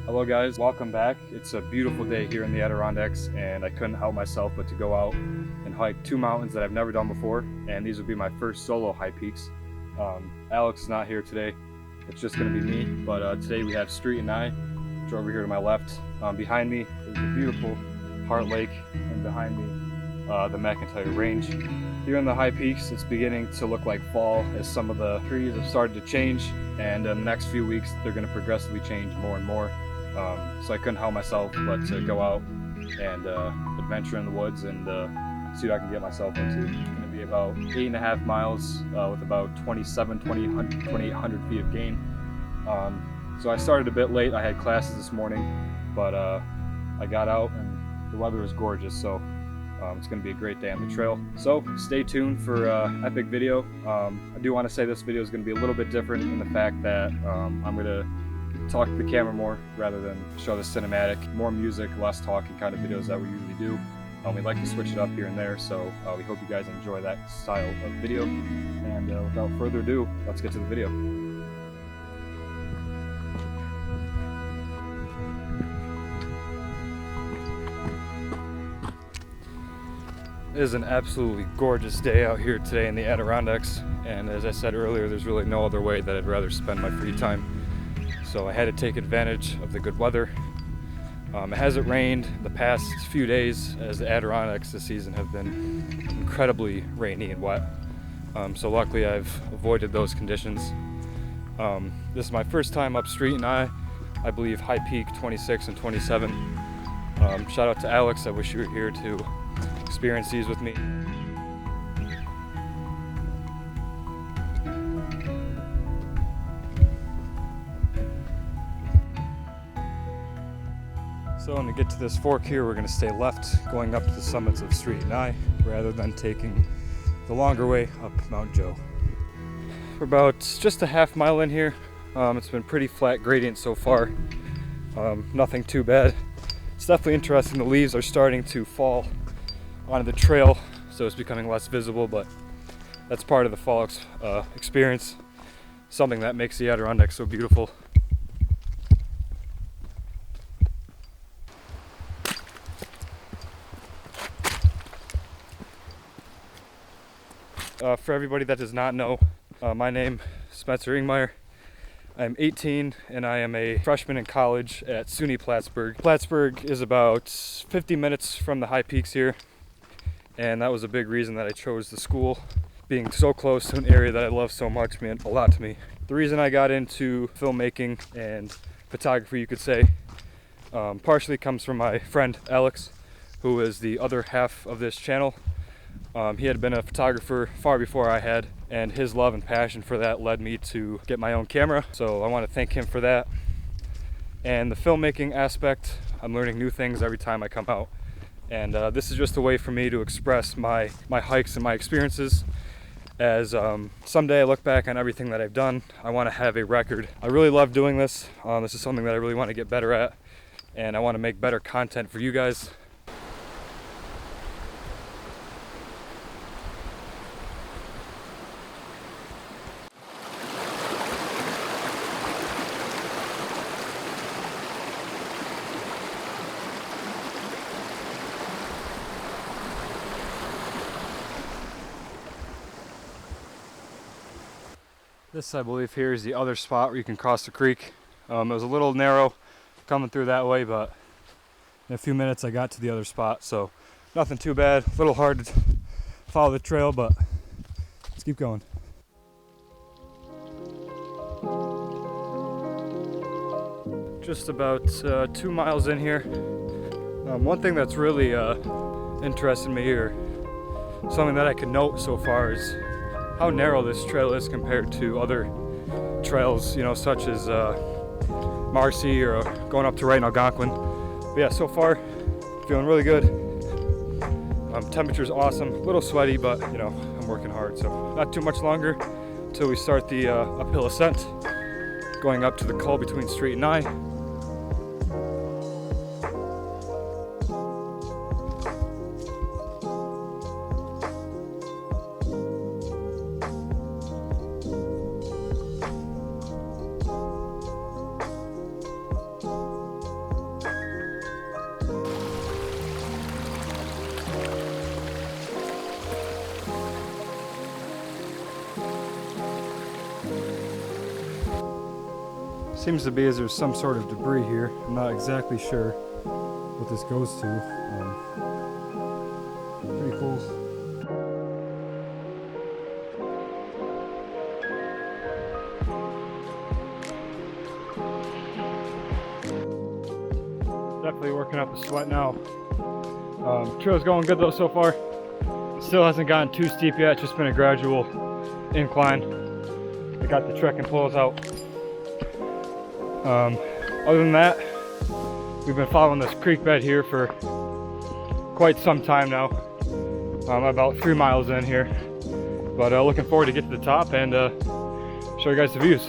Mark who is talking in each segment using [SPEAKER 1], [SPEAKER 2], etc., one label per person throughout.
[SPEAKER 1] Hello guys, welcome back. It's a beautiful day here in the Adirondacks and I couldn't help myself but to go out and hike two mountains that I've never done before, and these will be my first solo high peaks. Alex is not here today, it's just going to be me, but today we have Street and I, which are over here to my left. Behind me is the beautiful Heart Lake, and behind me the McIntyre Range. Here in the high peaks, it's beginning to look like fall as some of the trees have started to change, and in the next few weeks they're going to progressively change more and more. So I couldn't help myself but to go out and adventure in the woods and see what I can get myself into. It's going to be about 8.5 miles with about 2,800 feet of gain. So I started a bit late. I had classes this morning, but I got out and the weather was gorgeous, so it's going to be a great day on the trail. So stay tuned for an epic video. I do want to say this video is going to be a little bit different in the fact that I'm going to talk to the camera more rather than show the cinematic, more music, less talking kind of videos that we usually do. We like to switch it up here and there, so we hope you guys enjoy that style of video. And without further ado, let's get to the video. It is an absolutely gorgeous day out here today in the Adirondacks, and as I said earlier, there's really no other way that I'd rather spend my free time. So I had to take advantage of the good weather. It hasn't rained the past few days, as the Adirondacks this season have been incredibly rainy and wet. So luckily I've avoided those conditions. This is my first time up Street and I believe high peak 26 and 27. Shout out to Alex, I wish you were here to experience these with me. So to get to this fork here, we're going to stay left, going up to the summits of Street and I, rather than taking the longer way up Mount Joe. We're about just a half mile in here. It's been pretty flat gradient so far. Nothing too bad. It's definitely interesting. The leaves are starting to fall onto the trail, so it's becoming less visible, but that's part of the fall experience. Something that makes the Adirondack so beautiful. For everybody that does not know, my name is Spencer Ingmeyer. I'm 18 and I am a freshman in college at SUNY Plattsburgh. Plattsburgh is about 50 minutes from the high peaks here, and that was a big reason that I chose the school. Being so close to an area that I love so much meant a lot to me. The reason I got into filmmaking and photography, you could say, partially comes from my friend Alex, who is the other half of this channel. He had been a photographer far before I had, and his love and passion for that led me to get my own camera. So I want to thank him for that. And the filmmaking aspect, I'm learning new things every time I come out. And this is just a way for me to express my hikes and my experiences. As someday I look back on everything that I've done, I want to have a record. I really love doing this. This is something that I really want to get better at, and I want to make better content for you guys. This, I believe, here is the other spot where you can cross the creek. It was a little narrow coming through that way, but in a few minutes I got to the other spot, so nothing too bad. A little hard to follow the trail, but let's keep going. Just about 2 miles in here. One thing that's really interested me here, something that I can note so far, is how narrow this trail is compared to other trails, such as Marcy or going up to right in Algonquin. But yeah, so far, feeling really good. Temperature's awesome, a little sweaty, but I'm working hard, so not too much longer until we start the uphill ascent, going up to the col between Street and I. Seems to be as there's some sort of debris here. I'm not exactly sure what this goes to. Pretty cool. Definitely working up a sweat now. Trail's going good though so far. Still hasn't gotten too steep yet, just been a gradual incline. I got the trekking poles out. Other than that, we've been following this creek bed here for quite some time now. I'm about 3 miles in here, but looking forward to get to the top and show you guys the views.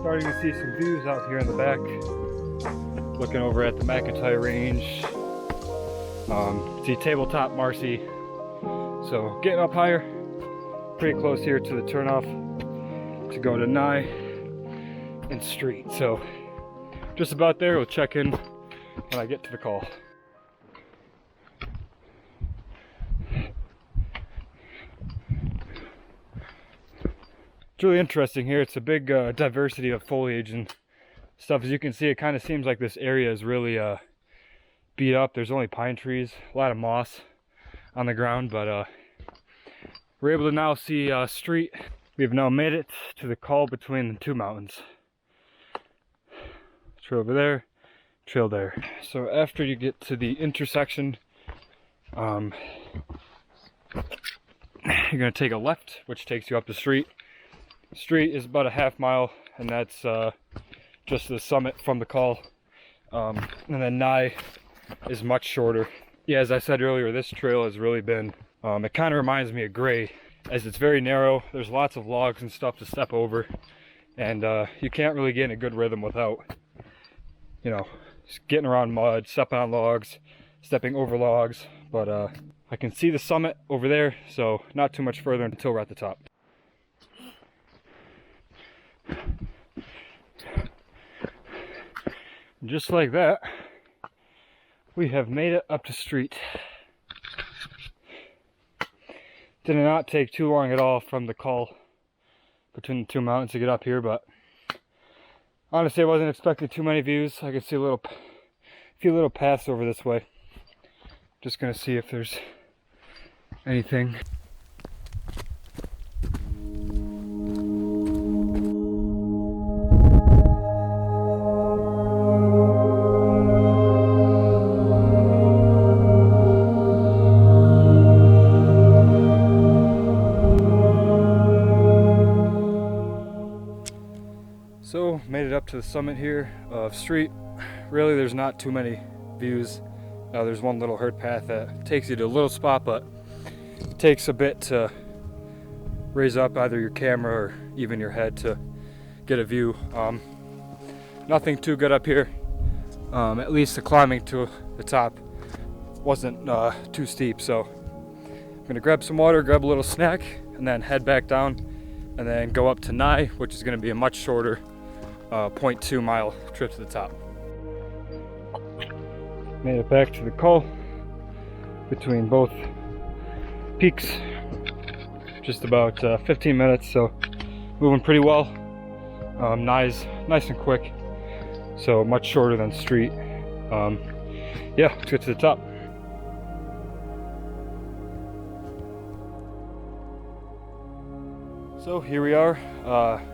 [SPEAKER 1] Starting to see some views out here in the back. Looking over at the McIntyre Range. See Tabletop Marcy. So getting up higher. Pretty close here to the turnoff to go to Nye and Street. So just about there. We'll check in when I get to the call. It's really interesting here. It's a big diversity of foliage and stuff. As you can see, it kind of seems like this area is really beat up. There's only pine trees, a lot of moss on the ground, but we're able to now see Street. We've now made it to the call between the two mountains. Trail over there, trail there. So after you get to the intersection, you're gonna take a left, which takes you up the street. Street is about a half mile, and that's just the summit from the call. And then Nye is much shorter. Yeah, as I said earlier, this trail has really been, it kind of reminds me of Gray, as it's very narrow. There's lots of logs and stuff to step over, and you can't really get in a good rhythm without, you know, just getting around mud, stepping on logs, stepping over logs. But I can see the summit over there, so not too much further until we're at the top. Just like that, we have made it up to Street. Did not take too long at all from the call between the two mountains to get up here, but honestly I wasn't expecting too many views. I could see a few little paths over this way. Just gonna see if there's anything. So made it up to the summit here of Street. Really there's not too many views. There's one little herd path that takes you to a little spot, but it takes a bit to raise up either your camera or even your head to get a view. Nothing too good up here. At least the climbing to the top wasn't too steep, so I'm gonna grab some water, grab a little snack, and then head back down and then go up to Nye, which is gonna be a much shorter 0.2 mile trip to the top. Made it back to the col between both peaks. Just about 15 minutes, so moving pretty well. Nice and quick, so much shorter than Street. Yeah, let's get to the top. So here we are,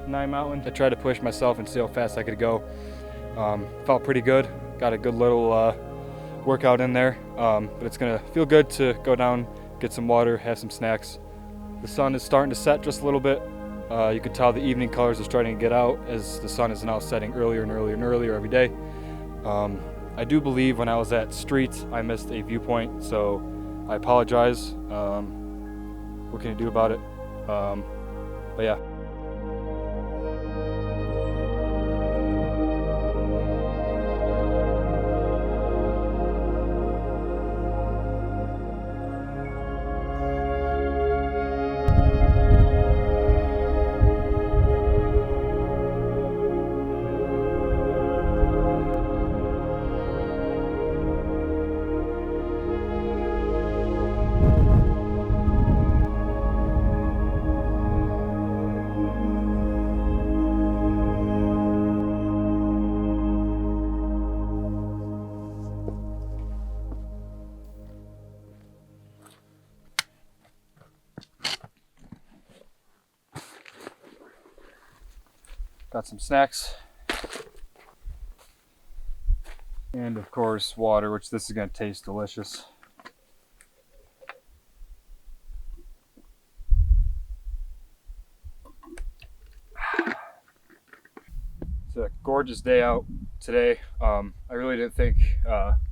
[SPEAKER 1] Nye Mountain. I tried to push myself and see how fast I could go. Felt pretty good. Got a good little workout in there, but it's gonna feel good to go down, get some water, have some snacks. The sun is starting to set just a little bit. You can tell the evening colors are starting to get out as the sun is now setting earlier and earlier and earlier every day. I do believe when I was at Street, I missed a viewpoint, so I apologize. What can you do about it? But yeah. Got some snacks. And of course, water, which this is going to taste delicious. It's a gorgeous day out today. I really didn't think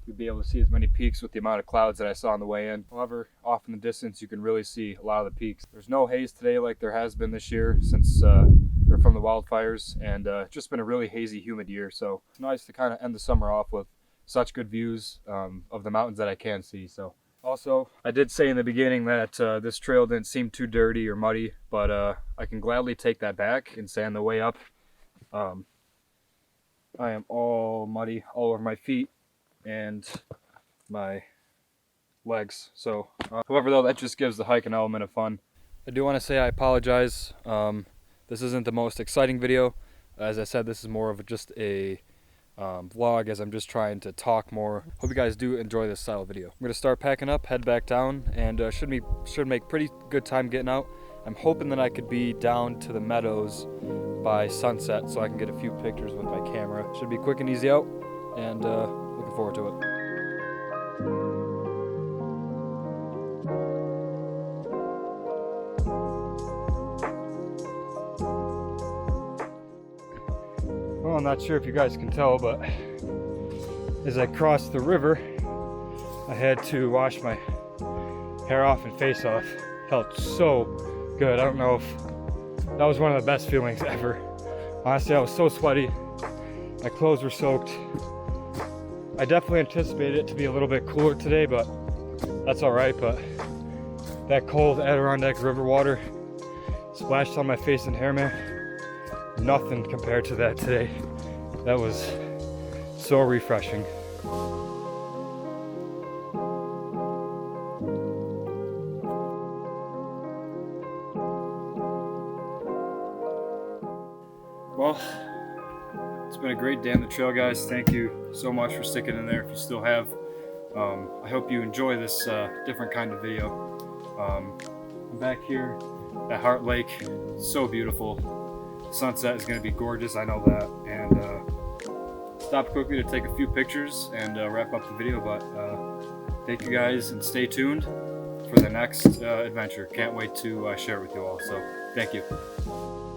[SPEAKER 1] we'd be able to see as many peaks with the amount of clouds that I saw on the way in. However, off in the distance, you can really see a lot of the peaks. There's no haze today like there has been this year since or from the wildfires, and just been a really hazy, humid year. So it's nice to kind of end the summer off with such good views of the mountains that I can see. So also, I did say in the beginning that this trail didn't seem too dirty or muddy, but I can gladly take that back and say on the way up, I am all muddy all over my feet and my legs. So, however, though, that just gives the hike an element of fun. I do want to say I apologize. This isn't the most exciting video. As I said, this is more of just a vlog, as I'm just trying to talk more. Hope you guys do enjoy this style of video. I'm going to start packing up, head back down, and should make pretty good time getting out. I'm hoping that I could be down to the meadows by sunset so I can get a few pictures with my camera. Should be quick and easy out, and looking forward to it. Well, I'm not sure if you guys can tell, but as I crossed the river, I had to wash my hair off and face off. Felt so good. I don't know if that was one of the best feelings ever. Honestly, I was so sweaty. My clothes were soaked. I definitely anticipated it to be a little bit cooler today, but that's all right. But that cold Adirondack river water splashed on my face and hair, man. Nothing compared to that today. That was so refreshing. Well, it's been a great day on the trail, guys. Thank you so much for sticking in there if you still have. I hope you enjoy this different kind of video. I'm back here at Heart Lake. It's so beautiful. Sunset is going to be gorgeous, I know that. And stopped quickly to take a few pictures and wrap up the video. But thank you guys, and stay tuned for the next adventure. Can't wait to share it with you all. So thank you.